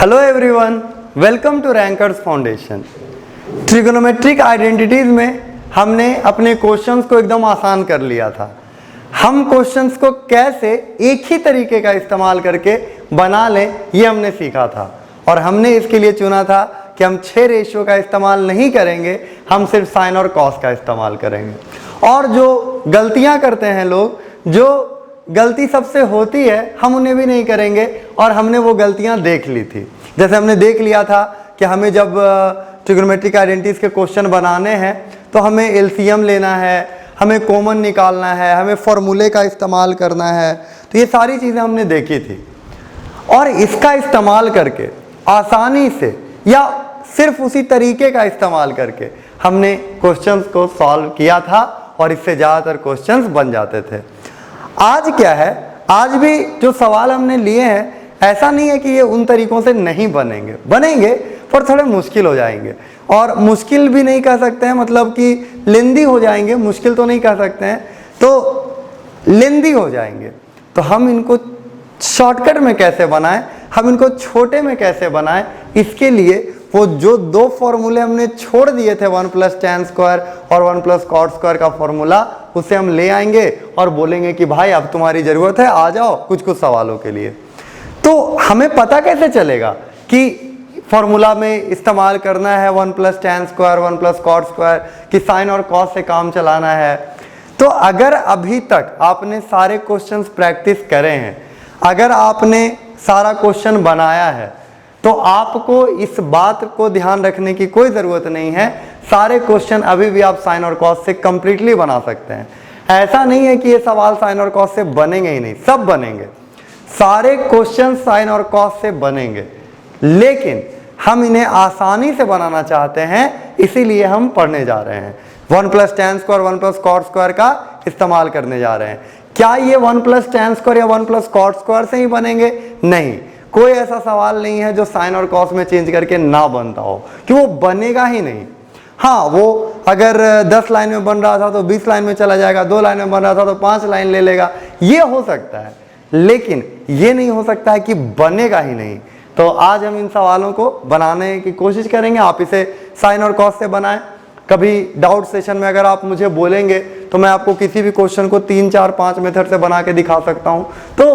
Hello everyone, welcome to Rankers Foundation. Trigonometric identities में हमने अपने क्वेश्चंस को एकदम आसान कर लिया था। हम क्वेश्चंस को कैसे एक ही तरीके का इस्तेमाल करके बना लें ये हमने सीखा था, और हमने इसके लिए चुना था कि हम 6 रेशियो का इस्तेमाल नहीं करेंगे, हम सिर्फ साइन और कॉस का इस्तेमाल करेंगे। और जो गलतियां करते हैं लोग, जो गलती सबसे होती है, हम उन्हें भी नहीं करेंगे, और हमने वो गलतियां देख ली थी। जैसे हमने देख लिया था कि हमें जब ट्रिगोनोमेट्रिक आइडेंटिटीज के क्वेश्चन बनाने हैं तो हमें एलसीएम लेना है, हमें कॉमन निकालना है, हमें फॉर्मूले का इस्तेमाल करना है। तो ये सारी चीज़ें हमने देखी थी, और इसका इस्तेमाल करके आसानी से या सिर्फ उसी तरीके का इस्तेमाल करके हमने क्वेश्चंस को सॉल्व किया था, और इससे ज़्यादातर क्वेश्चंस बन जाते थे। आज क्या है, आज भी जो सवाल हमने लिए हैं, ऐसा नहीं है कि ये उन तरीकों से नहीं बनेंगे, बनेंगे पर थोड़े मुश्किल हो जाएंगे। और मुश्किल भी नहीं कह सकते हैं, मतलब कि लेंदी हो जाएंगे, मुश्किल तो नहीं कह सकते हैं, तो लेंदी हो जाएंगे। तो हम इनको शॉर्टकट में कैसे बनाएं, हम इनको छोटे में कैसे बनाएं, इसके लिए वो जो 2 फॉर्मूले हमने छोड़ दिए थे, 1 + tan स्क्वायर और 1 + cot स्क्वायर का फॉर्मूला, उसे हम ले आएंगे और बोलेंगे कि भाई अब तुम्हारी ज़रूरत है, आ जाओ कुछ सवालों के लिए। तो हमें पता कैसे चलेगा कि फॉर्मूला में इस्तेमाल करना है 1 + tan स्क्वायर 1 + cot स्क्वायर, कि साइन और कॉस से काम चलाना है? तो अगर अभी तक आपने सारे क्वेश्चंस प्रैक्टिस करे हैं, अगर आपने सारा क्वेश्चन बनाया है, तो आपको इस बात को ध्यान रखने की कोई ज़रूरत नहीं है। सारे क्वेश्चन अभी भी आप साइन और कॉस से कंप्लीटली बना सकते हैं। ऐसा नहीं है कि ये सवाल साइन और कॉस से बनेंगे ही नहीं, सब बनेंगे, सारे क्वेश्चन साइन और कॉस से बनेंगे, लेकिन हम इन्हें आसानी से बनाना चाहते हैं, इसीलिए हम पढ़ने जा रहे हैं। 1 + tan स्क्वायर 1 + cot स्क्वायर का इस्तेमाल करने जा रहे हैं। क्या ये 1 + tan स्क्वायर या 1 + cot स्क्वायर से ही बनेंगे? नहीं, कोई ऐसा सवाल नहीं है जो साइन और कॉस में चेंज करके ना बनता हो, कि वो बनेगा ही नहीं। हाँ, वो अगर 10 लाइन में बन रहा था तो 20 लाइन में चला जाएगा, 2 लाइन में बन रहा था तो 5 लाइन ले लेगा, ये हो सकता है, लेकिन ये नहीं हो सकता है कि बनेगा ही नहीं। तो आज हम इन सवालों को बनाने की कोशिश करेंगे। आप इसे साइन और कॉस से बनाएं। कभी डाउट सेशन में अगर आप मुझे बोलेंगे तो मैं आपको किसी भी क्वेश्चन को 3, 4, 5 मेथड से बना के दिखा सकता हूं। तो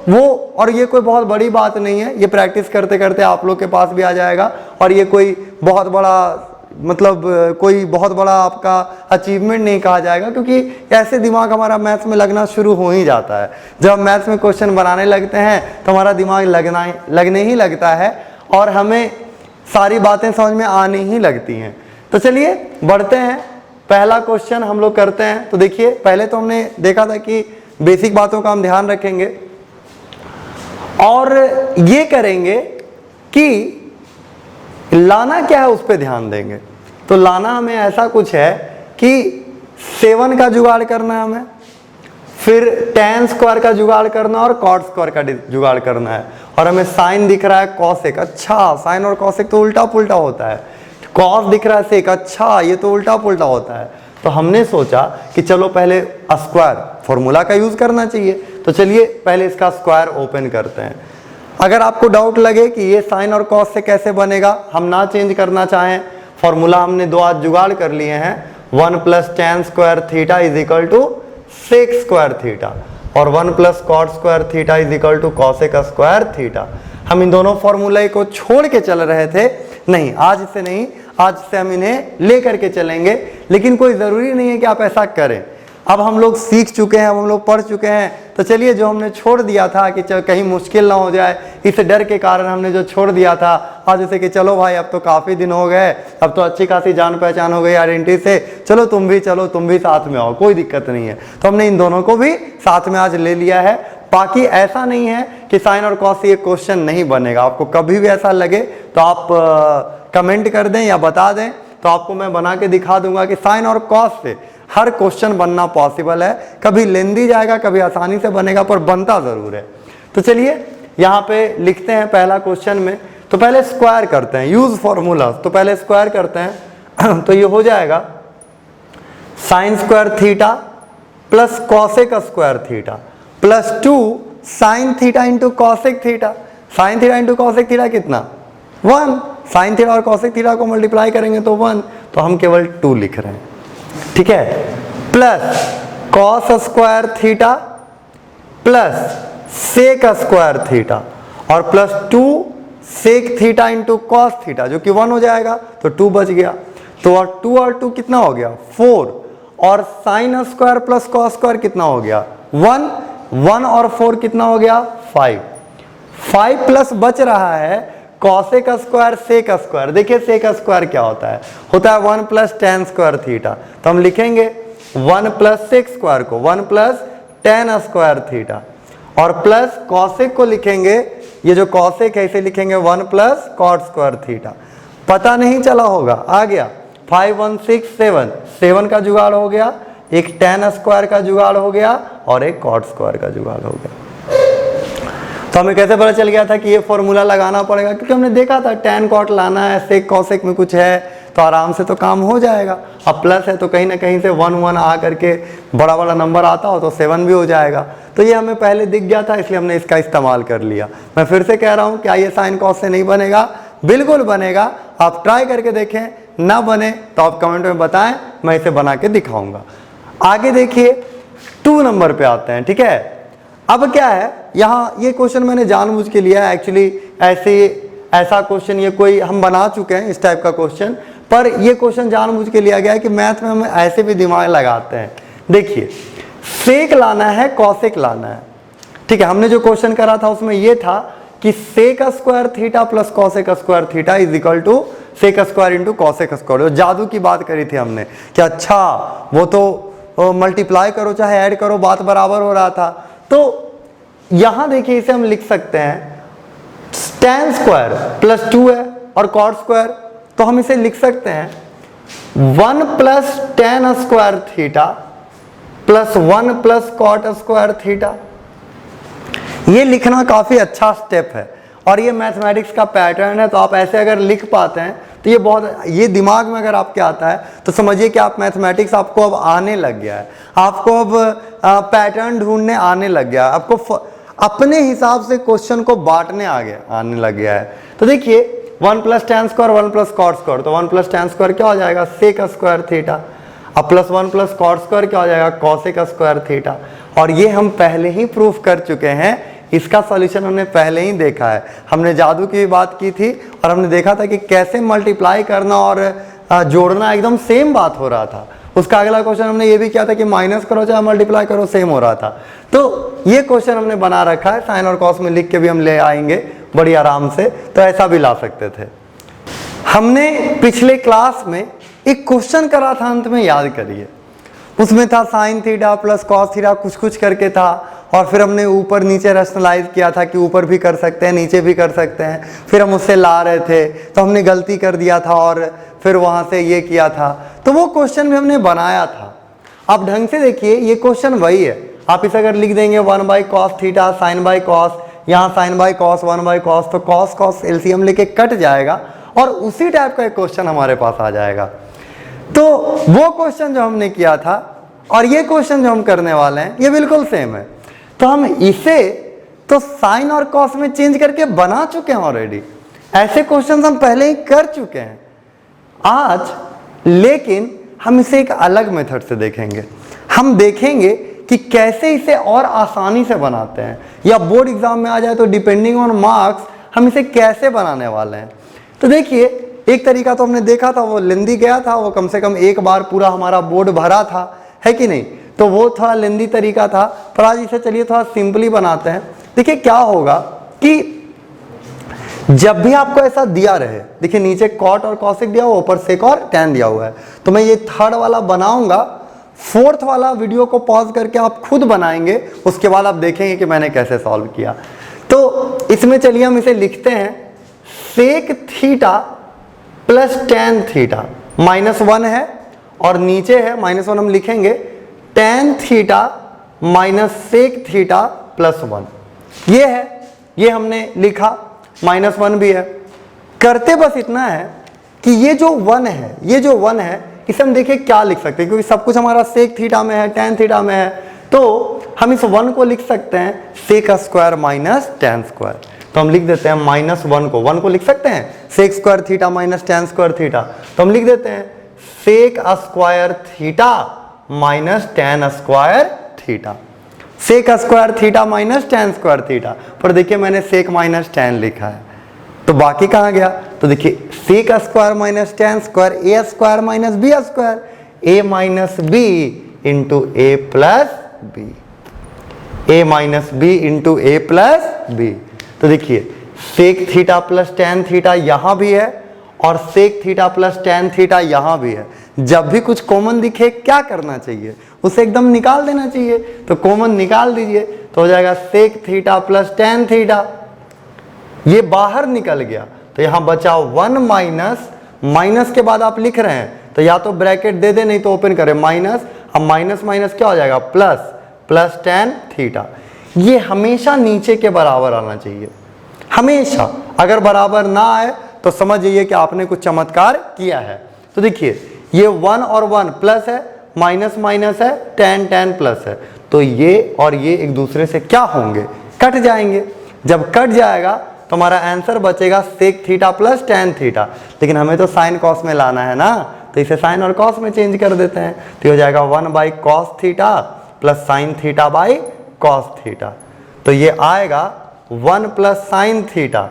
वो, और ये कोई बहुत बड़ी बात नहीं है, ये प्रैक्टिस करते करते आप लोग के पास भी आ जाएगा, और ये कोई बहुत बड़ा, मतलब कोई बहुत बड़ा आपका अचीवमेंट नहीं कहा जाएगा, क्योंकि ऐसे दिमाग हमारा मैथ्स में लगना शुरू हो ही जाता है। जब हम मैथ्स में क्वेश्चन बनाने लगते हैं तो हमारा दिमाग लगने ही लगता है, और हमें सारी बातें समझ में आने ही लगती हैं। तो चलिए बढ़ते हैं, पहला क्वेश्चन हम लोग करते हैं। तो देखिए, पहले तो हमने देखा था कि बेसिक बातों का हम ध्यान रखेंगे, और ये करेंगे कि लाना क्या है उस पर ध्यान देंगे। तो लाना हमें ऐसा कुछ है कि 7 का जुगाड़ करना है हमें, फिर tan स्क्वायर का जुगाड़ करना और cot स्क्वायर का जुगाड़ करना है, और हमें साइन दिख रहा है cosec, अच्छा साइन और cosec तो उल्टा पुल्टा होता है, cos दिख रहा है sec, अच्छा ये तो उल्टा पुल्टा होता है। तो हमने सोचा कि चलो पहले स्क्वायर फॉर्मूला का यूज करना चाहिए, तो चलिए पहले इसका स्क्वायर ओपन करते हैं। अगर आपको डाउट लगे कि ये साइन और कॉस से कैसे बनेगा, हम ना चेंज करना चाहें, फॉर्मूला हमने 2 आज जुगाड़ कर लिए हैं, 1 + tan square theta = sec square theta, और 1 + cot square theta = cosec square theta. हम इन दोनों फॉर्मूले को छोड़ के चल रहे थे, नहीं आज से नहीं, आज से हम इन्हें ले करके चलेंगे, लेकिन कोई ज़रूरी नहीं है कि आप ऐसा करें। अब हम लोग सीख चुके हैं, अब हम लोग पढ़ चुके हैं, तो चलिए जो हमने छोड़ दिया था कि कहीं मुश्किल ना हो जाए, इस डर के कारण हमने जो छोड़ दिया था, आज जैसे कि चलो भाई अब तो काफ़ी दिन हो गए, अब तो अच्छी खासी जान पहचान हो गई आइडेंटिटी से, चलो तुम भी साथ में आओ, कोई दिक्कत नहीं है। तो हमने इन दोनों को भी साथ में आज ले लिया है। बाकी ऐसा नहीं है कि साइन और कॉस से ये क्वेश्चन नहीं बनेगा। आपको कभी भी ऐसा लगे तो आप कमेंट कर दें या बता दें, तो आपको मैं बना के दिखा दूंगा कि साइन और कॉस से हर क्वेश्चन बनना पॉसिबल है। कभी लेंदी जाएगा, कभी आसानी से बनेगा, पर बनता जरूर है। तो चलिए यहाँ पे लिखते हैं पहला क्वेश्चन में। तो पहले स्क्वायर करते हैं, यूज फॉर्मूला। तो पहले स्क्वायर करते हैं, तो ये हो जाएगा sign square theta plus cosec square theta +2 sine theta into cosec theta. Sine theta into cosec theta कितना? 1। साइन थीटा और कॉसेक थीटा को मल्टीप्लाई करेंगे तो 1, तो हम केवल 2 लिख रहे हैं, ठीक है। Plus cos square theta plus sec square theta और plus 2 sec theta into cos theta जो कि 1 हो जाएगा, तो 2 बच गया। तो और 2 और 2 कितना हो गया 4, और sine square plus cos square कितना हो गया 1, 1 और 4 कितना हो गया 5, 5 प्लस बच रहा है कॉसेक स्क्वायर सेक स्क्वायर। देखिए सेक स्क्वायर क्या होता है 1 प्लस टेन स्क्वायर थीटा, तो हम लिखेंगे 1 प्लस सेक स्क्वायर को 1 प्लस टेन स्क्वायर थीटा, और प्लस कॉसेक को लिखेंगे, ये जो कॉसेक है इसे लिखेंगे 1 प्लस कॉट स्क्वायर थीटा। पता नहीं चला होगा, आ गया 5 1 6 7, 7 का जुगाड़ हो गया, एक टेन स्क्वायर का जुगाड़ हो गया और एक कॉट स्क्वायर का जुगाड़ हो गया। तो हमें कैसे पता चल गया था कि ये फॉर्मूला लगाना पड़ेगा, क्योंकि हमने देखा था टेन कॉट लाना है, सेक कॉसेक में कुछ है तो आराम से तो काम हो जाएगा। अब प्लस है तो कहीं ना कहीं से 1 1 आ करके बड़ा बड़ा नंबर आता हो तो 7 भी हो जाएगा। तो ये हमें पहले दिख गया था, इसलिए हमने इसका इस्तेमाल कर लिया। मैं फिर से कह रहा हूँ क्या ये साइन कॉस से नहीं बनेगा? बिल्कुल बनेगा, आप ट्राई करके देखें, ना बने तो आप कमेंट में बताएं, मैं इसे बना के दिखाऊंगा। आगे देखिए 2 नंबर पे आते हैं, ठीक है। अब क्या है, यहाँ ये क्वेश्चन मैंने जानबूझ के लिया है, एक्चुअली ऐसा क्वेश्चन ये कोई हम बना चुके हैं इस टाइप का क्वेश्चन, पर ये क्वेश्चन जानबूझ के लिया गया है कि मैथ में हम ऐसे भी दिमाग लगाते हैं। देखिए सेक लाना है, कॉसेक लाना है, ठीक है। हमने जो क्वेश्चन करा था उसमें ये था कि sec square theta plus cosec square theta is equal to sec square into cosec square. जादू की बात करी थी हमने कि अच्छा वो तो मल्टीप्लाई करो चाहे ऐड करो बात बराबर हो रहा था। तो यहां देखिए इसे हम लिख सकते हैं tan स्क्वायर प्लस 2 है और कॉट स्क्वायर, तो हम इसे लिख सकते हैं 1 plus tan square theta plus 1 plus cot square theta. ये लिखना काफी अच्छा स्टेप है और ये मैथमेटिक्स का पैटर्न है, तो आप ऐसे अगर लिख पाते हैं तो ये बहुत, ये दिमाग में अगर आपके आता है तो समझिए कि आप मैथमेटिक्स आपको अब आने लग गया है, आपको अब पैटर्न ढूंढने आने लग गया है, आपको अपने हिसाब से क्वेश्चन को बांटने आने लग गया है। तो देखिए 1 plus tan square 1 plus cot square, तो 1 प्लस tan स्क्वायर क्या हो जाएगा सेक स्क्वायर थीटा, अब प्लस 1 प्लस कॉट स्क्वायर क्या हो जाएगा कॉसेक स्क्वायर थीटा। और ये हम पहले ही प्रूफ कर चुके हैं, इसका सॉल्यूशन हमने पहले ही देखा है। हमने जादू की भी बात की थी और हमने देखा था कि कैसे मल्टीप्लाई करना और जोड़ना एकदम सेम बात हो रहा था। उसका अगला क्वेश्चन हमने ये भी किया था कि माइनस करो चाहे मल्टीप्लाई करो सेम हो रहा था। तो ये क्वेश्चन हमने बना रखा है, साइन और कॉस में लिख के भी हम ले आएंगे बड़ी आराम से, तो ऐसा भी ला सकते थे। हमने पिछले क्लास में एक क्वेश्चन करा था, अंत में याद करिए, उसमें था sign theta plus cos theta कुछ करके था, और फिर हमने ऊपर नीचे रैशनलाइज किया था कि ऊपर भी कर सकते हैं नीचे भी कर सकते हैं। फिर हम उससे ला रहे थे तो हमने गलती कर दिया था और फिर वहां से ये किया था, तो वो क्वेश्चन भी हमने बनाया था। आप ढंग से देखिए ये क्वेश्चन वही है, आप इसे अगर लिख देंगे 1 by cos theta sine by cos, यहाँ sine by cos 1 by cos, तो कॉस कॉस एलसीएम लेके कट जाएगा और उसी टाइप का एक क्वेश्चन हमारे पास आ जाएगा। तो वो क्वेश्चन जो हमने किया था और ये क्वेश्चन जो हम करने वाले हैं ये बिल्कुल सेम है। तो हम इसे तो साइन और कॉस में चेंज करके बना चुके हैं ऑलरेडी, ऐसे क्वेश्चंस हम पहले ही कर चुके हैं आज, लेकिन हम इसे एक अलग मेथड से देखेंगे। हम देखेंगे कि कैसे इसे और आसानी से बनाते हैं, या बोर्ड एग्जाम में आ जाए तो डिपेंडिंग ऑन मार्क्स हम इसे कैसे बनाने वाले हैं। तो देखिए एक तरीका तो हमने देखा था, वो लेंदी गया था, वो कम से कम एक बार पूरा हमारा बोर्ड भरा था, है कि नहीं, तो वो थोड़ा लेंदी तरीका था। पर आज इसे चलिए थोड़ा सिंपली बनाते हैं। देखिए क्या होगा कि जब भी आपको ऐसा दिया रहे, देखिए नीचे कॉट और कॉसेक दिया हुआ, ऊपर सेक और टैन दिया हुआ है, तो मैं ये थर्ड वाला बनाऊंगा, फोर्थ वाला वीडियो को पॉज करके आप खुद बनाएंगे, उसके बाद आप देखेंगे कि मैंने कैसे सॉल्व किया। तो इसमें चलिए हम इसे लिखते हैं sec theta plus tan theta, -1 है और नीचे है -1, हम लिखेंगे tan theta minus sec theta plus 1, ये है, ये हमने लिखा, -1 भी है। करते बस इतना है कि ये जो 1 है, ये जो 1 है इसे हम देखिए क्या लिख सकते हैं, क्योंकि सब कुछ हमारा सेक थीटा में है, टैन थीटा में है, तो हम इस 1 को लिख सकते हैं sec square minus tan square. तो हम लिख देते हैं -1 को, 1 को लिख सकते हैं sec square theta minus tan square theta, तो हम लिख देते हैं sec square theta minus tan square theta, sec square theta minus tan square theta. पर देखिए मैंने सेक माइनस टेन लिखा है, तो बाकी कहाँ गया? तो देखिए sec square minus tan square A square minus B square, A minus B into A plus B, A minus B into A plus B. तो देखिए sec theta plus tan theta यहां भी है और sec theta plus tan theta यहां भी है। जब भी कुछ कॉमन दिखे क्या करना चाहिए? उसे एकदम निकाल देना चाहिए। तो कॉमन निकाल दीजिए तो हो जाएगा sec theta plus tan theta, ये बाहर निकल गया तो यहां बचा वन माइनस, माइनस के बाद आप लिख रहे हैं तो या तो ब्रैकेट दे दे नहीं तो ओपन करें माइनस, अब माइनस माइनस क्या हो जाएगा प्लस, प्लस टेन थीटा। ये हमेशा नीचे के बराबर आना चाहिए, हमेशा। अगर बराबर ना आए तो समझ जाइए कि आपने कुछ चमत्कार किया है। तो देखिए ये वन और वन प्लस है, माइनस माइनस है, टेन टेन प्लस है, तो ये और ये एक दूसरे से क्या होंगे? कट जाएंगे। जब कट जाएगा तो हमारा आंसर बचेगा sec theta plus tan theta, लेकिन हमें तो साइन कॉस में लाना है ना, तो इसे साइन और कॉस में चेंज कर देते हैं। तो हो जाएगा one by cos theta plus sine theta by cos theta, तो ये आएगा one plus sine theta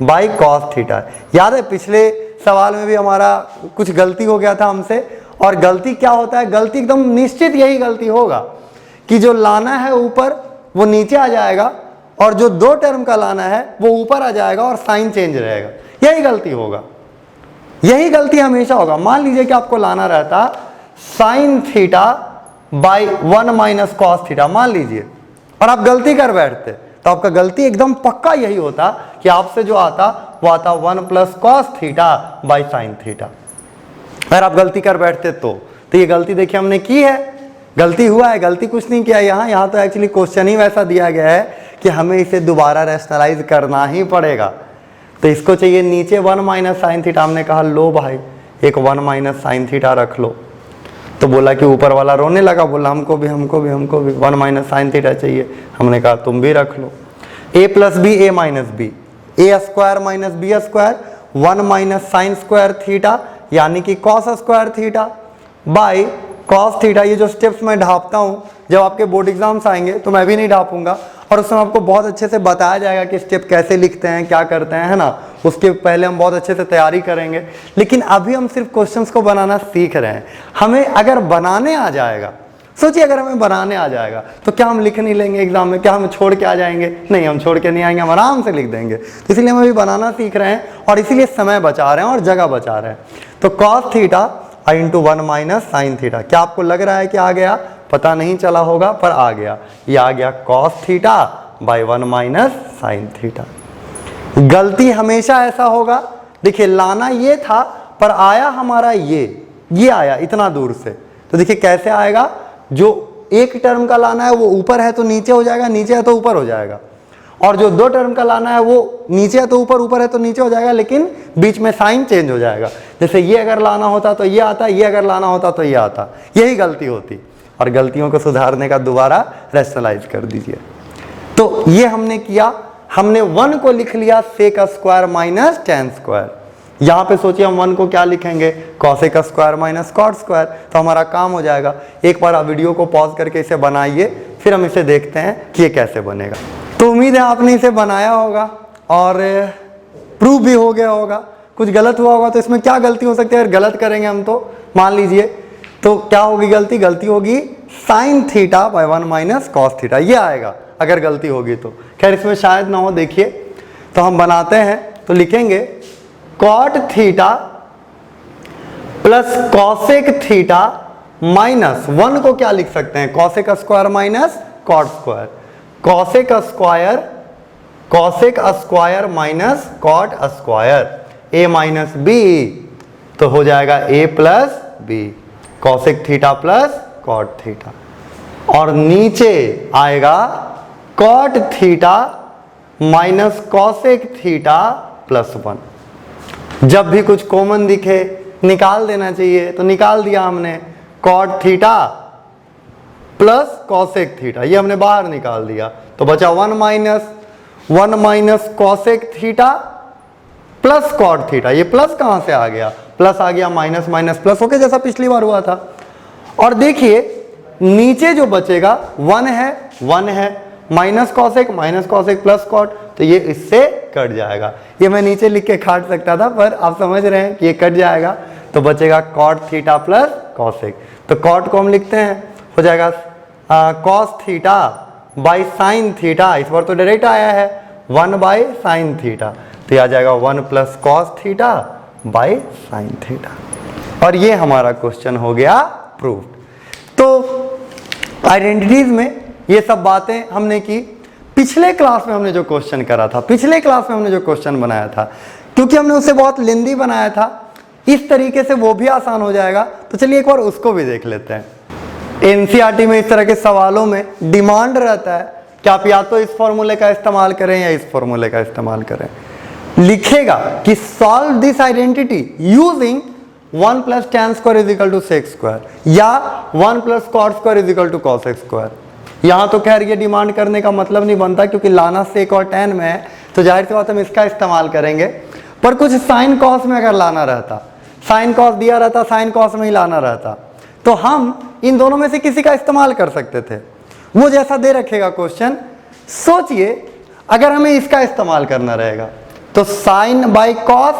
by cos theta. याद है पिछले सवाल में भी हमारा कुछ गलती हो गया था हमसे, और गलती क्या होता है? गलती एकदम निश्चित यही गलती होगा कि जो लाना है ऊपर वो नीचे आ जाएगा और जो दो टर्म का लाना है वो ऊपर आ जाएगा और साइन चेंज रहेगा। यही गलती होगा, यही गलती हमेशा होगा। मान लीजिए कि आपको लाना रहता sine theta by one minus cos theta, मान लीजिए, और आप गलती कर बैठते तो आपका गलती एकदम पक्का यही होता कि आपसे जो आता वो आता one plus cos theta by sine theta. अगर आप गलती कर बैठते तो ये गलती देखिए हमने की है, गलती हुआ है, गलती कुछ नहीं किया यहाँ तो एक्चुअली क्वेश्चन ही वैसा दिया गया है कि हमें इसे दोबारा रैशनलाइज करना ही पड़ेगा। तो इसको चाहिए नीचे वन माइनस साइन थीटा, हमने कहा लो भाई एक वन माइनस साइन थीटा रख लो, तो बोला कि ऊपर वाला रोने लगा, बोला हमको भी वन माइनस साइन थीटा चाहिए। हमने कहा तुम भी रख लो। A plus B A minus B, A square minus B square, one minus sine square theta यानी कि cos square theta by cos theta. ये जो स्टेप्स मैं ढापता हूँ जब आपके बोर्ड एग्जाम्स आएंगे तो मैं भी नहीं ढापूंगा, और उसमें आपको बहुत अच्छे से बताया जाएगा कि स्टेप कैसे लिखते हैं, क्या करते हैं, है ना। उसके पहले हम बहुत अच्छे से तैयारी करेंगे, लेकिन अभी हम सिर्फ क्वेश्चंस को बनाना सीख रहे हैं। हमें अगर बनाने आ जाएगा, सोचिए अगर हमें बनाने आ जाएगा तो क्या हम लिख नहीं लेंगे एग्जाम में? क्या हम छोड़ के आ जाएंगे? नहीं, हम छोड़ के नहीं आएंगे, हम आराम से लिख देंगे। तो इसलिए हम अभी बनाना सीख रहे हैं और इसीलिए समय बचा रहे हैं और जगह बचा रहे हैं। तो cos theta into one minus sine theta, क्या आपको लग रहा है कि आ गया? पता नहीं चला होगा पर आ गया, ये आ गया cos theta by one minus sine theta. गलती हमेशा ऐसा होगा, देखिए लाना ये था पर आया हमारा ये आया इतना दूर से, तो देखिए कैसे आएगा? जो एक टर्म का लाना है वो ऊपर है तो नीचे हो जाएगा, नीचे है तो ऊपर हो जाएगा, और जो दो टर्म का लाना है वो नीचे है तो ऊपर, ऊपर है तो नीचे हो जाएगा, लेकिन बीच में साइन चेंज हो जाएगा। जैसे ये अगर लाना होता तो ये आता, ये अगर लाना होता तो ये आता, यही गलती होती। और गलतियों को सुधारने का दोबारा रैशनलाइज कर दीजिए। तो ये हमने किया, हमने वन को लिख लिया sec square minus tan square. यहाँ पे सोचिए हम वन को क्या लिखेंगे? Cosec square minus cot square, तो हमारा काम हो जाएगा। एक बार आप वीडियो को पॉज करके इसे बनाइए, फिर हम इसे देखते हैं कि ये कैसे बनेगा। तो उम्मीद है आपने इसे बनाया होगा और प्रूव भी हो गया होगा। कुछ गलत हुआ होगा तो इसमें क्या गलती हो सकती है? अगर गलत करेंगे हम तो मान लीजिए तो क्या होगी गलती? गलती होगी sine theta by one minus cos theta, ये आएगा अगर गलती होगी तो। खैर इसमें शायद ना हो, देखिए तो हम बनाते हैं, तो लिखेंगे cot theta plus cosec theta minus one को क्या लिख सकते हैं? Cosec square minus cot square, cosec square minus cot square, A minus B, तो हो जाएगा A plus B, cosec theta plus cot theta, और नीचे आएगा cot theta minus cosec theta plus one. जब भी कुछ कॉमन दिखे निकाल देना चाहिए, तो निकाल दिया हमने। Cot theta plus cosec theta, ये हमने बाहर निकाल दिया, तो बचा one minus cosec theta plus cot theta. ये प्लस कहां से आ गया, प्लस आ गया, माइनस माइनस प्लस होके जैसा पिछली बार हुआ था। और देखिए नीचे जो बचेगा 1 है, माइनस कॉसेक प्लस कॉट, तो ये इससे कट जाएगा। ये मैं नीचे लिख के काट सकता था पर आप समझ रहे हैं कि ये कट जाएगा, तो बचेगा कॉट थीटा प्लस कॉसेक। तो कॉट को हम लिखते हैं, हो जाएगा cos theta by sine theta. इस बार तो डायरेक्ट आया है 1 बाई साइन थीटा, तो ये आ जाएगा 1 plus cos theta by sine theta. और ये हमारा क्वेश्चन हो गया प्रूव्ड। तो आइडेंटिटीज में ये सब बातें हमने की। पिछले क्लास में हमने जो क्वेश्चन करा था, पिछले क्लास में हमने जो क्वेश्चन बनाया था, क्योंकि हमने उसे बहुत लेंदी बनाया था, इस तरीके से वो भी आसान हो जाएगा। तो चलिए एक बार उसको भी देख लेते हैं। एनसीईआरटी में इस तरह के सवालों में डिमांड रहता है कि आप या तो इस फॉर्मूले का इस्तेमाल करें या इस फॉर्मूले का इस्तेमाल करें। लिखेगा कि solve this identity using 1 plus tan square is equal to sec square या 1 plus cot square is equal to cosec square. यहां तो खैर ये डिमांड करने का मतलब नहीं बनता, क्योंकि लाना sec और tan में है, तो जाहिर सी बात हम इसका इस्तेमाल करेंगे। पर कुछ sin cos में अगर लाना रहता, sin cos दिया रहता, sin cos में ही लाना रहता, तो हम इन दोनों में से किसी का इस्तेमाल कर सकते थे। वो जैसा दे रखेगा क्वेश्चन, सोचिए अगर हमें इसका इस्तेमाल करना रहेगा तो sin by cos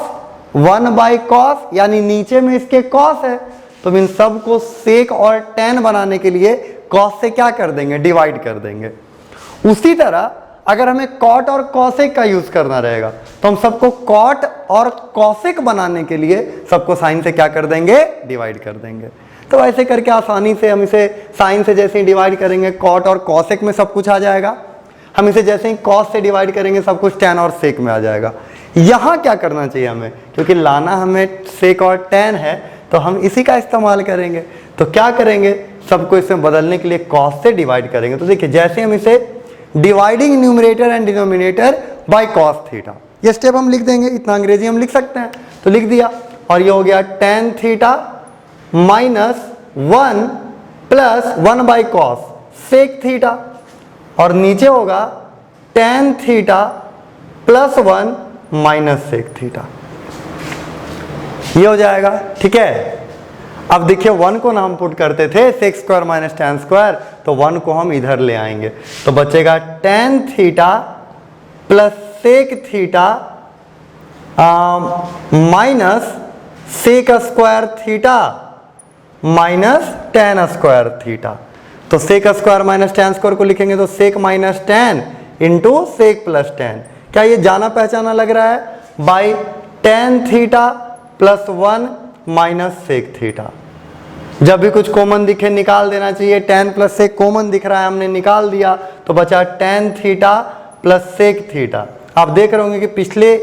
1 by cos, यानी नीचे में इसके कॉस है, तो इन सब को सेक और tan बनाने के लिए कॉस से क्या कर देंगे, डिवाइड कर देंगे। उसी तरह अगर हमें कॉट और कॉसेक का यूज करना रहेगा तो हम सबको कॉट और कॉसेक बनाने के लिए सबको साइन से क्या कर देंगे, डिवाइड कर देंगे। तो ऐसे करके आसानी से हम इसे साइन से जैसे ही डिवाइड करेंगे कॉट और कॉसेक में सब कुछ आ जाएगा। हम इसे जैसे ही कॉस से डिवाइड करेंगे सब कुछ tan और सेक में आ जाएगा। यहाँ क्या करना चाहिए हमें, क्योंकि लाना हमें सेक और tan है, तो हम इसी का इस्तेमाल करेंगे। तो क्या करेंगे, सबको इसमें बदलने के लिए कॉस से डिवाइड करेंगे। तो देखिए जैसे हम इसे dividing numerator and denominator by cos theta, ये स्टेप हम लिख देंगे। इतना अंग्रेजी हम लिख सकते हैं, तो लिख दिया। और ये हो गया tan theta minus 1 plus 1 by cosec theta, और नीचे होगा tan theta plus 1 minus sec theta. ये हो जाएगा, ठीक है। अब देखिए 1 को ना हम पुट करते थे sec square minus tan square, तो 1 को हम इधर ले आएंगे, तो बचेगा tan theta plus sec theta minus sec square theta minus tan square theta. तो sec square minus tan square को लिखेंगे तो sec minus tan into sec plus tan। क्या ये जाना पहचाना लग रहा है, by tan theta plus 1 minus sec theta. जब भी कुछ कॉमन दिखे निकाल देना चाहिए। tan प्लस सेक कॉमन दिख रहा है, हमने निकाल दिया, तो बचा tan theta plus sec theta. आप देख रहे होंगे कि पिछले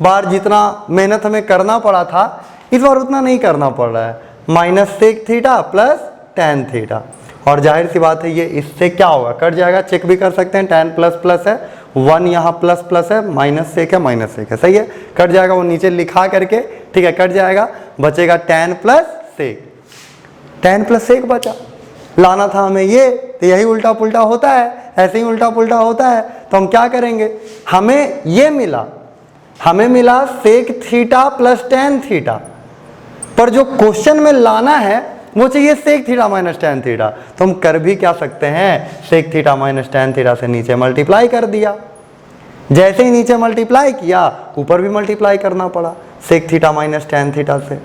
बार जितना मेहनत हमें करना पड़ा था, इस बार उतना नहीं करना पड़ रहा है। Minus sec theta plus tan theta, और जाहिर सी बात है ये इससे क्या होगा, कट जाएगा। चेक भी कर सकते हैं, tan प्लस प्लस है, 1 यहाँ प्लस प्लस है, माइनस सेक है, माइनस सेक है, सही है, कट जाएगा। वो नीचे लिखा करके, ठीक है, कट जाएगा। बचेगा tan plus sec, tan plus sec बचा। लाना था हमें ये, तो यही उल्टा पुल्टा होता है, ऐसे ही उल्टा पुल्टा होता है। तो हम क्या करेंगे, हमें ये मिला, हमें मिला sec theta plus tan theta, पर जो क्वेश्चन में लाना है वो चाहिए sec theta minus tan theta. तो हम कर भी क्या सकते हैं, sec theta minus tan theta से नीचे मल्टीप्लाई कर दिया। जैसे ही नीचे मल्टीप्लाई किया, ऊपर भी मल्टीप्लाई करना पड़ा sec theta minus tan theta से।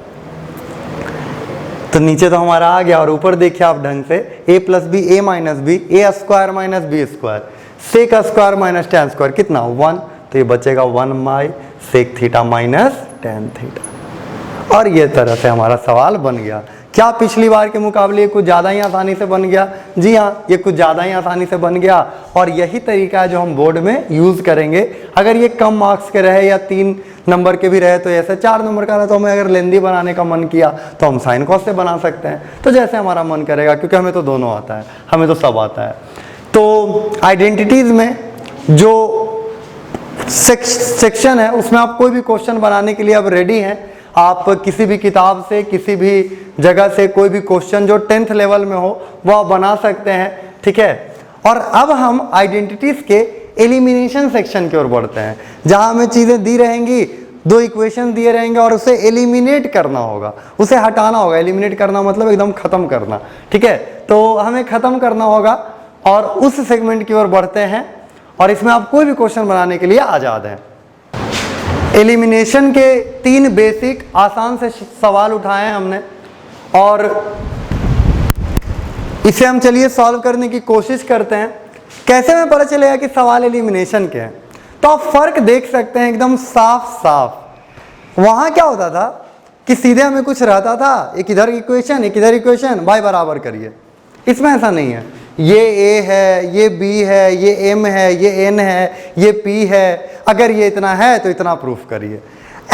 तो नीचे तो हमारा आ गया, और ऊपर देखिए आप ढंग से a plus B A minus B, A square minus B square, sec square minus tan square कितना 1, तो ये बचेगा 1 by sec theta minus tan theta. और ये तरह से हमारा सवाल बन गया। क्या पिछली बार के मुकाबले कुछ ज़्यादा ही आसानी से बन गया? जी हाँ, ये कुछ ज़्यादा ही आसानी से बन गया। और यही तरीका है जो हम बोर्ड में यूज़ करेंगे। अगर ये कम मार्क्स के रहे या 3 नंबर के भी रहे, तो ऐसे 4 नंबर का रहा, तो हमें अगर लेंदी बनाने का मन किया तो हम साइन कॉस से बना सकते हैं। तो जैसे हमारा मन करेगा, क्योंकि हमें तो दोनों आता है, हमें तो सब आता है। तो आइडेंटिटीज़ में जो सेक्शन है उसमें आप कोई भी क्वेश्चन बनाने के लिए अब रेडी हैं। आप किसी भी किताब से, किसी भी जगह से कोई भी क्वेश्चन जो 10th लेवल में हो वो आप बना सकते हैं, ठीक है। और अब हम आइडेंटिटीज के एलिमिनेशन सेक्शन की ओर बढ़ते हैं, जहां हमें चीजें दी रहेंगी, दो इक्वेशन दिए रहेंगे और उसे एलिमिनेट करना होगा, उसे हटाना होगा। एलिमिनेट करना मतलब एकदम खत्म करना, ठीक है। तो हमें खत्म करना होगा और उस सेगमेंट की ओर बढ़ते हैं और इसमें आप कोई भी क्वेश्चन बनाने के लिए आज़ाद हैं। एलिमिनेशन के 3 बेसिक आसान से सवाल उठाए हैं हमने और इसे हम चलिए सॉल्व करने की कोशिश करते हैं। कैसे हमें पता चलेगा कि सवाल एलिमिनेशन के हैं? तो आप फर्क देख सकते हैं एकदम साफ साफ। वहां क्या होता था कि सीधे हमें कुछ रहता था, एक इधर इक्वेशन एक इधर इक्वेशन, y बराबर करिए। इसमें ऐसा नहीं है, ये a है, ये b है, ये m है, ये n है, ये p है, अगर ये इतना है तो इतना प्रूफ करिए।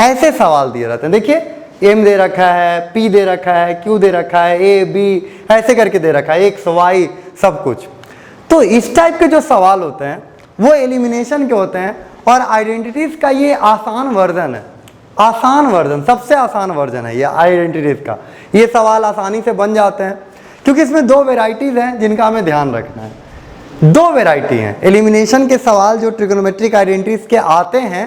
ऐसे सवाल दिए रहते हैं। देखिए m दे रखा है, p दे रखा है, q दे रखा है, a b ऐसे करके दे रखा है, x y सब कुछ। तो इस टाइप के जो सवाल होते हैं वो एलिमिनेशन के होते हैं और आइडेंटिटीज का ये आसान वर्जन है। आसान वर्जन, सबसे आसान वर्जन है ये आइडेंटिटीज का। ये सवाल आसानी से बन जाते हैं क्योंकि इसमें 2 वेराइटीज हैं जिनका हमें ध्यान रखना है। 2 वेराइटी हैं एलिमिनेशन के सवाल जो ट्रिग्नोमेट्रिक आइडेंटिटीज के आते हैं,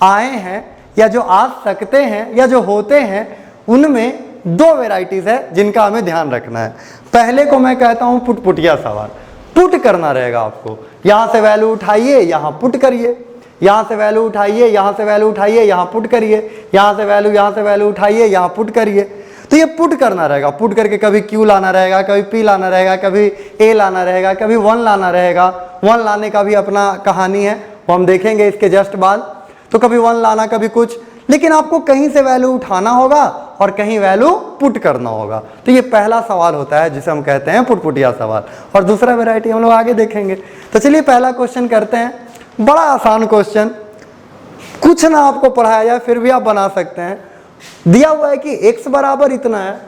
आए हैं या जो आ सकते हैं या जो होते हैं, उनमें 2 वेराइटीज है जिनका हमें ध्यान रखना है। पहले को मैं कहता हूं पुटपुटिया सवाल। पुट करना रहेगा आपको, यहां से वैल्यू उठाइए, यहां पुट करिए, यहां से वैल्यू उठाइए, यहां से वैल्यू उठाइए, यहां पुट करिए, यहां से वैल्यू उठाइए, यहां पुट करिए। तो ये पुट करना रहेगा। पुट करके कभी Q लाना रहेगा, कभी P लाना रहेगा, कभी A लाना रहेगा, कभी 1 लाना रहेगा। 1 लाने का भी अपना कहानी है, वो हम देखेंगे इसके जस्ट बाद। तो कभी 1 लाना, कभी कुछ, लेकिन आपको कहीं से वैल्यू उठाना होगा और कहीं वैल्यू पुट करना होगा। तो ये पहला सवाल होता है जिसे हम कहते हैं पुटपुटिया सवाल, और दूसरा वैरायटी हम लोग आगे देखेंगे। तो चलिए पहला क्वेश्चन करते हैं। बड़ा आसान क्वेश्चन, कुछ ना आपको पढ़ाया जाए फिर भी आप बना सकते हैं। दिया हुआ है कि x बराबर इतना है,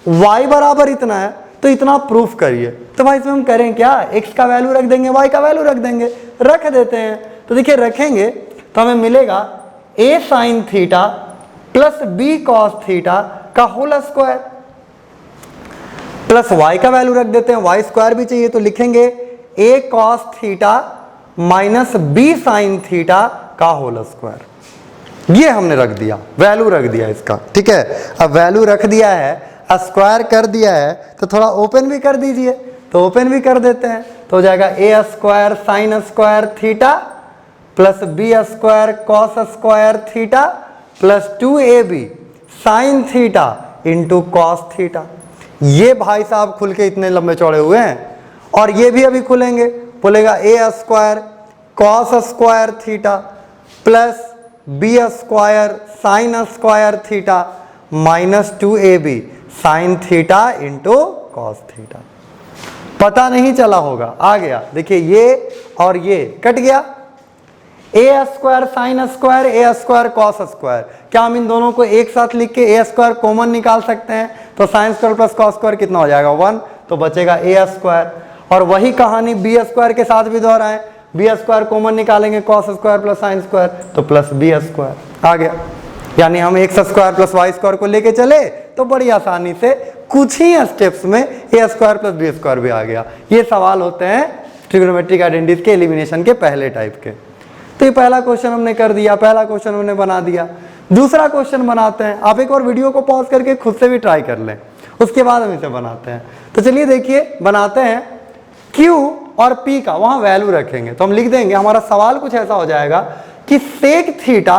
y बराबर इतना है, तो इतना प्रूफ करिए। तो भाई इसमें हम करें क्या? x का वैल्यू रख देंगे, y का वैल्यू रख देंगे, रख देते हैं। तो देखिए रखेंगे तो हमें मिलेगा a sin theta plus b cos theta का होल स्क्वायर, प्लस y का वैल्यू रख देते हैं, y स्क्वायर भी चाहिए तो लिखेंगे a cos theta minus b sin theta का होल स्क्वायर। ये हमने रख दिया, वैल्यू रख दिया इसका, ठीक है। अब वैल्यू रख दिया है, स्क्वायर कर दिया है, तो थोड़ा ओपन भी कर दीजिए। तो ओपन भी कर देते हैं तो हो जाएगा a square sine square theta plus b square cos square theta plus 2ab sine theta into cos theta. ये भाई साहब खुल के इतने लंबे चौड़े हुए हैं और ये भी अभी खुलेंगे। बोलेगा a square cos square theta plus b square sine square theta minus 2ab sine theta into cos theta. पता नहीं चला होगा, आ गया। देखिए ये और ये कट गया, a square sine square a square cos square. क्या हम इन दोनों को एक साथ लिख के a स्क्वायर कॉमन निकाल सकते हैं? तो sine square plus cos square कितना हो जाएगा? 1, तो बचेगा a स्क्वायर। और वही कहानी b स्क्वायर के साथ भी दोहराएं, b स्क्वायर कॉमन निकालेंगे, cos square plus sine square तो प्लस b स्क्वायर आ गया। यानी हम x square plus y square को लेके चले तो बड़ी आसानी से कुछ ही स्टेप्स में a square plus b square भी आ गया। ये सवाल होते हैं ट्रिग्नोमेट्रिक आइडेंटिटीज के एलिमिनेशन के पहले टाइप के। तो ये पहला क्वेश्चन हमने कर दिया, पहला क्वेश्चन हमने बना दिया। दूसरा क्वेश्चन बनाते हैं। आप एक और वीडियो को पॉज करके खुद से भी ट्राई कर लें, उसके बाद हम इसे बनाते हैं। तो चलिए देखिए बनाते हैं। Q और P का वहां वैल्यू रखेंगे तो हम लिख देंगे, हमारा सवाल कुछ ऐसा हो जाएगा कि sec theta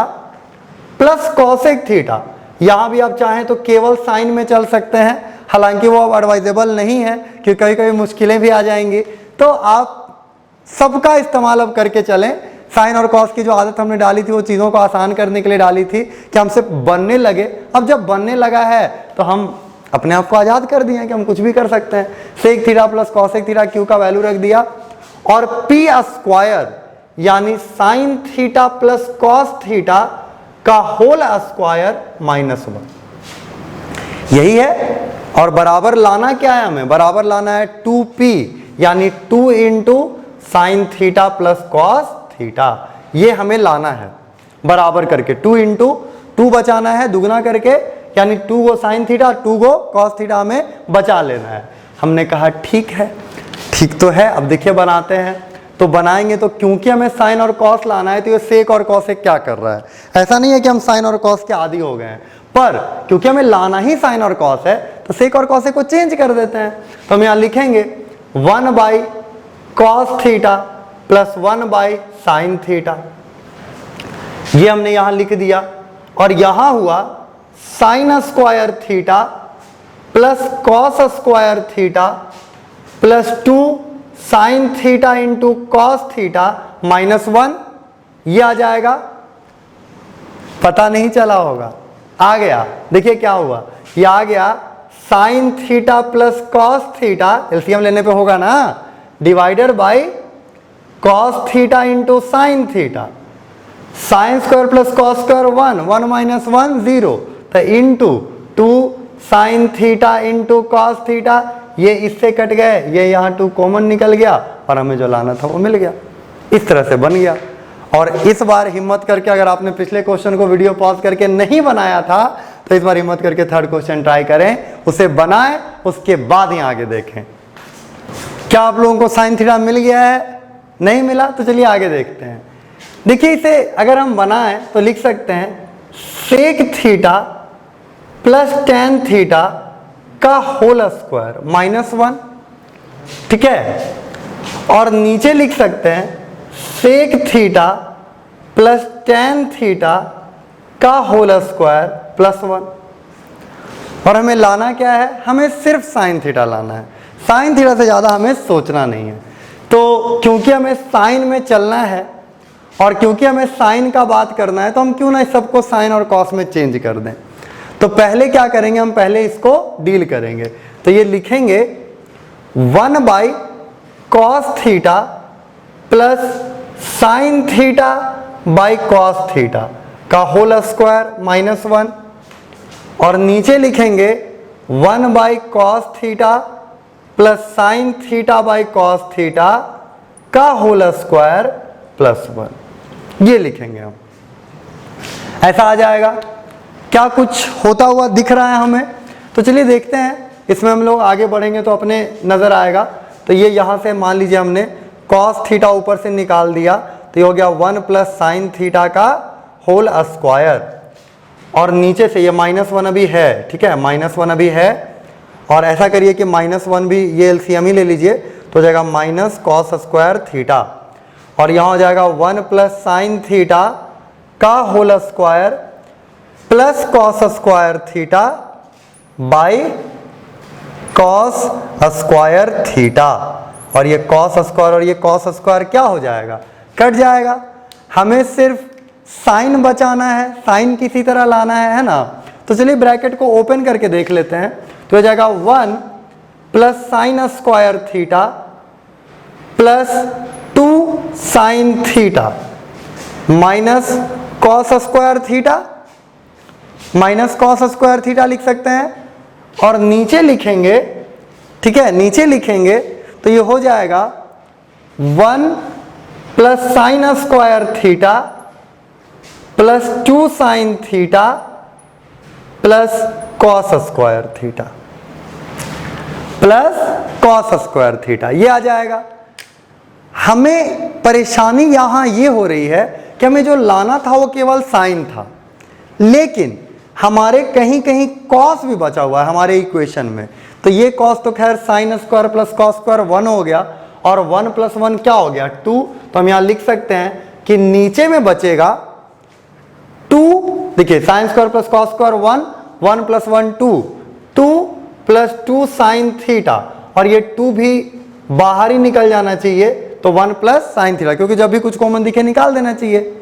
plus cosec theta. यहां भी आप चाहें तो केवल साइन में चल सकते हैं, हालांकि वो अब एडवाइजेबल नहीं है कि कभी कभी मुश्किलें भी आ जाएंगी। तो आप सबका इस्तेमाल अब करके चलें। साइन और कॉस की जो आदत हमने डाली थी वो चीज़ों को आसान करने के लिए डाली थी कि हमसे बनने लगे। अब जब बनने लगा है तो हम अपने आप को आज़ाद कर दिए कि हम कुछ भी कर सकते हैं। Sec theta plus cosec theta Q का वैल्यू रख दिया और P स्क्वायर यानी sine theta plus cos theta का होल स्क्वायर माइनस 1, यही है। और बराबर लाना क्या है? हमें बराबर लाना है 2P यानी 2 into sine theta plus cos theta. ये हमें लाना है बराबर करके, 2 इंटू 2 बचाना है दुगना करके, यानी 2 गो साइन थीटा 2 गो कॉस थीटा में बचा लेना है। हमने कहा ठीक है, ठीक तो है। अब देखिए बनाते हैं। तो बनाएंगे तो क्योंकि हमें साइन और कॉस लाना है तो ये सेक और कॉसेक क्या कर रहा है? ऐसा नहीं है कि हम साइन और कॉस के आदी हो गए हैं, पर क्योंकि हमें लाना ही साइन और कॉस है तो सेक और कॉस को चेंज कर देते हैं। तो हम यहां लिखेंगे 1 by cos theta plus 1 by sine theta, ये हमने यहां लिख दिया। और यहां हुआ sign square theta plus cos square theta plus 2 sine theta into cos theta minus 1, ये आ जाएगा। पता नहीं चला होगा, आ गया। देखिए क्या हुआ, ये आ गया sign theta plus cos theta, LCM लेने पे होगा ना, divided by cos theta into sine theta, sine square plus cos square 1, 1 minus 1 0, तो into 2 sine theta into cos theta, ये इससे कट गए, ये यहाँ 2 कॉमन निकल गया और हमें जो लाना था वो मिल गया। इस तरह से बन गया। और इस बार हिम्मत करके, अगर आपने पिछले क्वेश्चन को वीडियो पॉज करके नहीं बनाया था तो इस बार हिम्मत करके थर्ड क्वेश्चन ट्राई करें, उसे बनाएं, उसके बाद ही आगे देखें। क्या आप लोगों को साइन थीटा मिल गया है? नहीं मिला तो चलिए आगे देखते हैं। देखिए इसे अगर हम बनाएं तो लिख सकते हैं sec theta plus tan theta का होल स्क्वायर माइनस 1, ठीक है। और नीचे लिख सकते हैं sec theta plus tan theta का होल स्क्वायर प्लस 1। और हमें लाना क्या है? हमें सिर्फ साइन थीटा लाना है, साइन थीटा से ज़्यादा हमें सोचना नहीं है। तो क्योंकि हमें साइन में चलना है और क्योंकि हमें साइन का बात करना है, तो हम क्यों ना इस सबको साइन और कॉस में चेंज कर दें। तो पहले क्या करेंगे, हम पहले इसको डील करेंगे। तो ये लिखेंगे 1 by cos theta plus sine theta by cos theta का होल स्क्वायर माइनस 1, और नीचे लिखेंगे 1 by cos theta plus sine theta by cos theta का होल स्क्वायर प्लस 1, ये लिखेंगे हम। ऐसा आ जाएगा। क्या कुछ होता हुआ दिख रहा है हमें? तो चलिए देखते हैं, इसमें हम लोग आगे बढ़ेंगे तो अपने नज़र आएगा। तो ये यहाँ से मान लीजिए हमने कॉस थीटा ऊपर से निकाल दिया, तो ये हो गया 1 प्लस साइन थीटा का होल स्क्वायर, और नीचे से ये माइनस 1 अभी है, ठीक है, माइनस 1 अभी है। और ऐसा करिए कि माइनस 1 भी ये एलसीएम ही ले लीजिए, तो हो जाएगा माइनस कॉस स्क्वायर थीटा, और यहाँ हो जाएगा 1 प्लस साइन थीटा का whole square plus cos square theta by cos square theta. और ये कॉस स्क्वायर और ये कॉस स्क्वायर क्या हो जाएगा? कट जाएगा। हमें सिर्फ साइन बचाना है, साइन किसी तरह लाना है ना। तो चलिए ब्रैकेट को ओपन करके देख लेते हैं। तो हो जाएगा 1 plus sine square theta plus 2 sine theta minus cos square theta, minus cos square theta लिख सकते हैं। और नीचे लिखेंगे, ठीक है, नीचे लिखेंगे तो ये हो जाएगा 1 plus sine square theta plus 2 sign theta plus cos square theta plus cos square theta, ये आ जाएगा। हमें परेशानी यहां ये हो रही है कि हमें जो लाना था वो केवल साइन था, लेकिन हमारे कहीं कहीं कॉस भी बचा हुआ है हमारे इक्वेशन में। तो ये कॉस तो खैर sine square plus cos square 1 हो गया, और 1 प्लस 1 क्या हो गया? 2। तो हम यहाँ लिख सकते हैं कि नीचे में बचेगा 2, देखिए sine square plus cos square 1, 1 plus 1 2, 2 plus 2 sine theta, और ये 2 भी बाहर ही निकल जाना चाहिए, तो 1 प्लस साइन थीटा, क्योंकि जब भी कुछ कॉमन दिखे निकाल देना चाहिए।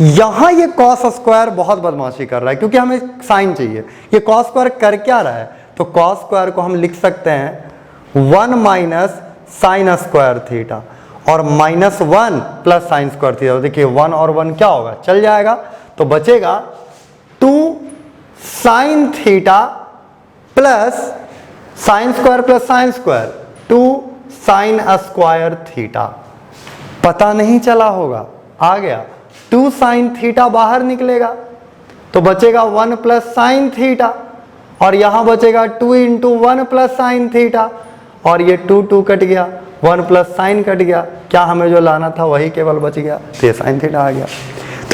यहां ये कॉस स्क्वायर बहुत बदमाशी कर रहा है, क्योंकि हमें साइन चाहिए। ये कॉस स्क्वायर कर क्या रहा है? तो कॉस स्क्वायर को हम लिख सकते हैं 1 माइनस साइन स्क्वायर थीटा, और minus 1 plus sine square theta. देखिए 1 और 1 क्या होगा? चल जाएगा। तो बचेगा 2 sign theta plus sine square plus sine square 2 sign square theta. पता नहीं चला होगा, आ गया। 2 साइन थीटा बाहर निकलेगा तो बचेगा 1 प्लस साइन थीटा, और यहां बचेगा 2 इंटू 1 प्लस साइन थीटा, और ये 2 कट गया, 1 प्लस साइन कट गया। क्या हमें जो लाना था वही केवल बच गया, तो ये साइन थीटा आ गया।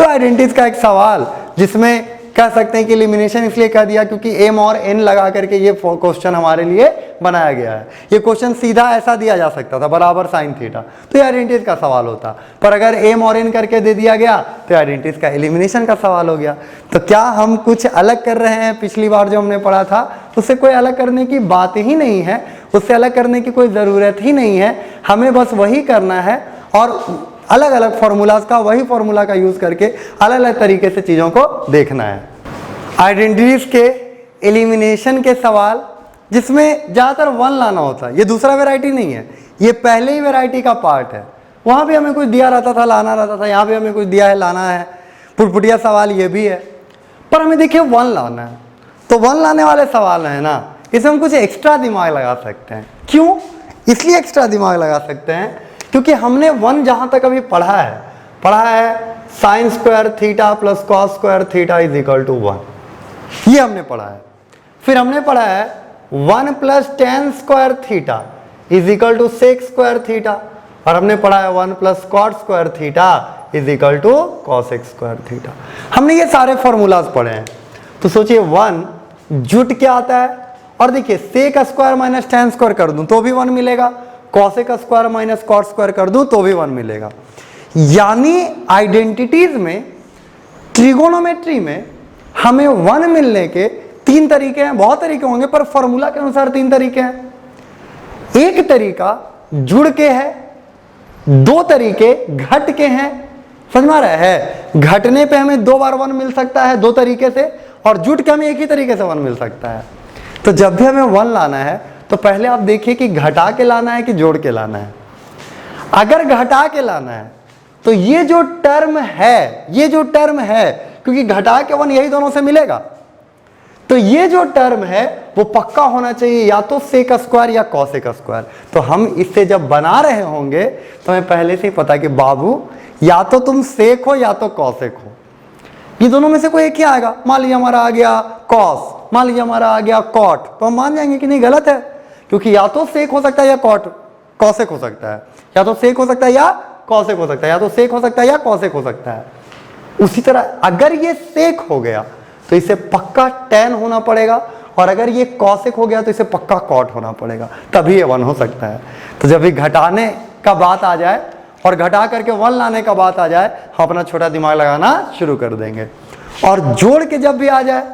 तो आइडेंटिटीज का एक सवाल जिसमें कह सकते हैं कि एलिमिनेशन इसलिए कर दिया क्योंकि m और n लगा करके ये क्वेश्चन हमारे लिए बनाया गया है। ये क्वेश्चन सीधा ऐसा दिया जा सकता था बराबर साइन थीटा, तो ये आइडेंटिटीज का सवाल होता, पर अगर m और n करके दे दिया गया तो आइडेंटिटीज का एलिमिनेशन का सवाल हो गया। तो क्या हम कुछ अलग कर रहे हैं पिछली बार जो हमने पढ़ा था, उससे कोई अलग करने की बात ही नहीं है, उससे अलग करने की कोई ज़रूरत ही नहीं है। हमें बस वही करना है और अलग अलग फार्मूलाज का, वही फार्मूला का यूज़ करके अलग अलग तरीके से चीज़ों को देखना है। आइडेंटिटीज के एलिमिनेशन के सवाल जिसमें ज़्यादातर 1 लाना होता है, ये दूसरा वैरायटी नहीं है, ये पहले ही वैरायटी का पार्ट है। वहाँ भी हमें कुछ दिया रहता था, लाना रहता था, यहाँ भी हमें कुछ दिया है, लाना है। पुटपुटिया सवाल ये भी है, पर हमें देखिए 1 लाना है। तो 1 लाने वाले सवाल है ना, इसमें हम कुछ एक्स्ट्रा दिमाग लगा सकते हैं। क्यों? इसलिए एक्स्ट्रा दिमाग लगा सकते हैं क्योंकि हमने 1 जहाँ तक अभी पढ़ा है sine square theta plus cos square theta is equal to 1, ये हमने पढ़ा है। फिर हमने पढ़ा है 1 plus tan square theta is equal to sec square theta, और हमने पढ़ा है 1 plus cot square theta is equal to cosec square theta. हमने ये सारे फॉर्मूलाज पढ़े हैं। तो सोचिए 1 जुट क्या आता है, और देखिए sec square minus tan square कर दूं तो भी 1 मिलेगा, cosec square minus cot square कर दूं तो भी 1 मिलेगा। यानी आइडेंटिटीज में, ट्रिगोनोमेट्री में हमें 1 मिलने के 3 तरीके हैं। बहुत तरीके होंगे पर फॉर्मूला के अनुसार 3 तरीके हैं। एक तरीका जुड़ के है, 2 तरीके घट के हैं। समझ में आ रहा है? घटने पे हमें 2 बार 1 मिल सकता है 2 तरीके से, और जुट के हमें एक ही तरीके से 1 मिल सकता है। तो जब भी हमें 1 लाना है तो पहले आप देखिए कि घटा के लाना है कि जोड़ के लाना है। अगर घटा के लाना है तो ये जो टर्म है, क्योंकि घटा के 1 यही दोनों से मिलेगा, तो ये जो टर्म है वो पक्का होना चाहिए या तो सेक स्क्वायर या कॉसेक स्क्वायर। तो हम इससे जब बना रहे होंगे तो हमें पहले से ही पता कि बाबू या तो तुम सेक हो या तो कॉसेक हो, ये दोनों में से कोई एक ही आएगा। मान लीजिए हमारा आ गया कॉस, मान लीजिए हमारा आ गया कॉट, तो हम मान जाएंगे कि नहीं गलत है, क्योंकि या तो सेक हो सकता है या कॉसेक हो सकता है, या तो सेक हो सकता है या कॉसेक हो सकता है, या तो सेक हो सकता है या कॉसेक हो सकता है। उसी तरह अगर ये सेक हो गया तो इसे पक्का टेन होना पड़ेगा, और अगर ये कॉसेक हो गया तो इसे पक्का कॉट होना पड़ेगा, तभी ये 1 हो सकता है। तो जब भी घटाने का बात आ जाए और घटा करके 1 लाने का बात आ जाए, हम अपना छोटा दिमाग लगाना शुरू कर देंगे। और जोड़ के जब भी आ जाए,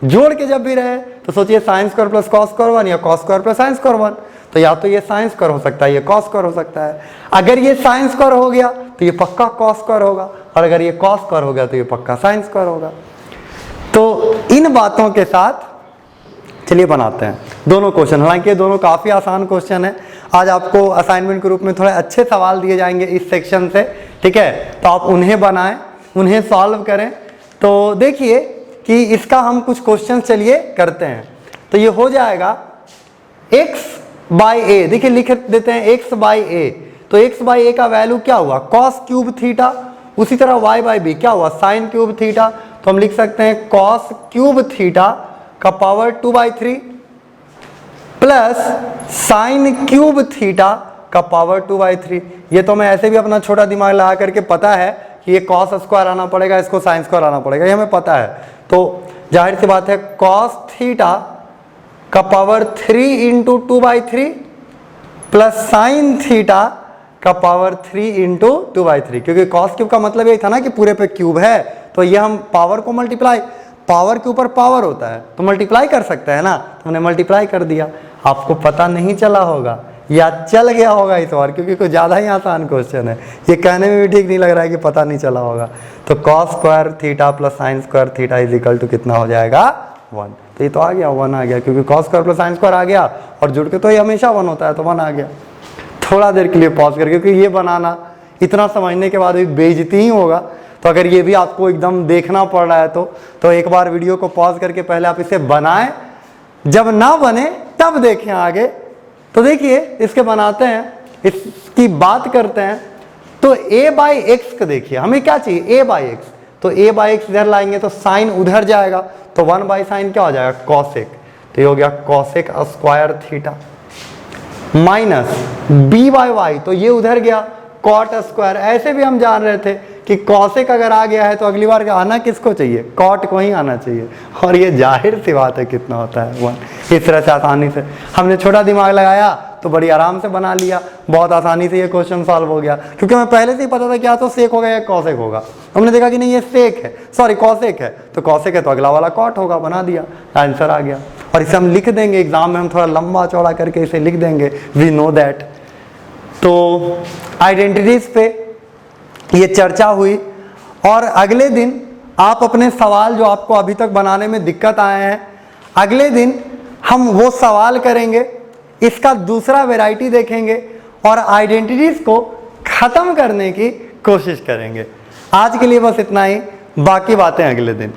जोड़ के जब भी रहे, तो सोचिए sine square plus cos square 1 या cos square plus sine square 1, तो या तो ये साइन स्क्वायर हो सकता है, ये कॉस स्क्वायर हो सकता है। अगर ये साइन स्क्वायर हो गया तो ये पक्का कॉस स्क्वायर होगा, और अगर ये कॉस स्क्वायर हो गया तो ये पक्का साइन स्क्वायर होगा। तो इन बातों के साथ चलिए बनाते हैं दोनों क्वेश्चन। हालांकि ये दोनों काफ़ी आसान क्वेश्चन है। आज आपको असाइनमेंट के रूप में थोड़े अच्छे सवाल दिए जाएंगे इस सेक्शन से, ठीक है? तो आप उन्हें बनाएं, उन्हें सॉल्व करें। तो देखिए कि इसका हम कुछ क्वेश्चन चलिए करते हैं। तो ये हो जाएगा x बाई ए, देखिए लिख देते हैं x बाई ए। तो x बाई ए का वैल्यू क्या हुआ? Cos cube theta. उसी तरह y बाई बी क्या हुआ? Sine cube theta. तो हम लिख सकते हैं कॉस क्यूब थीटा का power 2/3 plus sine cube theta का पावर 2/3। ये तो मैं ऐसे भी अपना छोटा दिमाग लगा करके पता है कि ये कॉस स्क्वायर आना पड़ेगा, इसको साइन स्क्वायर आना पड़ेगा, ये हमें पता है। तो जाहिर सी बात है कॉस थीटा का power 3 into 2/3 plus sine theta का पावर 3 इंटू 2/3, क्योंकि कॉस क्यूब का मतलब यही था ना कि पूरे पे क्यूब है, तो ये हम पावर को मल्टीप्लाई, पावर के ऊपर पावर होता है तो मल्टीप्लाई कर सकते हैं ना, तो हमने मल्टीप्लाई कर दिया। आपको पता नहीं चला होगा या चल गया होगा इस बार, क्योंकि कुछ ज़्यादा ही आसान क्वेश्चन है, ये कहने में भी ठीक नहीं लग रहा है कि पता नहीं चला होगा। तो cos square theta plus sine square theta is equal to कितना हो जाएगा? 1। तो ये तो आ गया, 1 आ गया, क्योंकि cos square plus sine square आ गया और जुड़ के तो ये हमेशा 1 होता है, तो 1 आ गया। थोड़ा देर के लिए पॉज करके, क्योंकि ये बनाना इतना समझने के बाद भी बेइज्जती ही होगा, तो अगर ये भी आपको एकदम देखना पड़ रहा है तो एक बार वीडियो को पॉज करके पहले आप इसे बनाएं, जब ना बने तब देखें आगे। तो देखिए इसके बनाते हैं, इसकी बात करते हैं। तो a बाई एक्स का देखिए हमें क्या चाहिए? a by x. तो a बाई एक्स इधर लाएंगे तो साइन उधर जाएगा, तो 1 बाई साइन क्या हो जाएगा? कॉसेक। तो ये हो गया cosec square theta minus b by y, तो ये उधर गया कॉट स्क्वायर। ऐसे भी हम जान रहे थे कि कौशिक अगर आ गया है तो अगली बार आना किसको चाहिए, कॉट को ही आना चाहिए। और ये जाहिर सी बात है कितना होता है 1। इस तरह से आसानी से हमने छोटा दिमाग लगाया तो बड़ी आराम से बना लिया, बहुत आसानी से ये क्वेश्चन सॉल्व हो गया, क्योंकि हमें पहले से ही पता था क्या तो सेक होगा या कौशिक होगा। हमने देखा कि नहीं ये सेक है, सॉरी कौशिक है, तो कौशिक है तो अगला वाला कॉट होगा, बना दिया, आंसर आ गया। और इसे हम लिख देंगे एग्जाम में, हम थोड़ा लंबा चौड़ा करके इसे लिख देंगे, वी नो दैट। तो आइडेंटिटीज पे ये चर्चा हुई और अगले दिन आप अपने सवाल जो आपको अभी तक बनाने में दिक्कत आए हैं, अगले दिन हम वो सवाल करेंगे, इसका दूसरा वैरायटी देखेंगे और आइडेंटिटीज को खत्म करने की कोशिश करेंगे। आज के लिए बस इतना ही, बाकी बातें अगले दिन।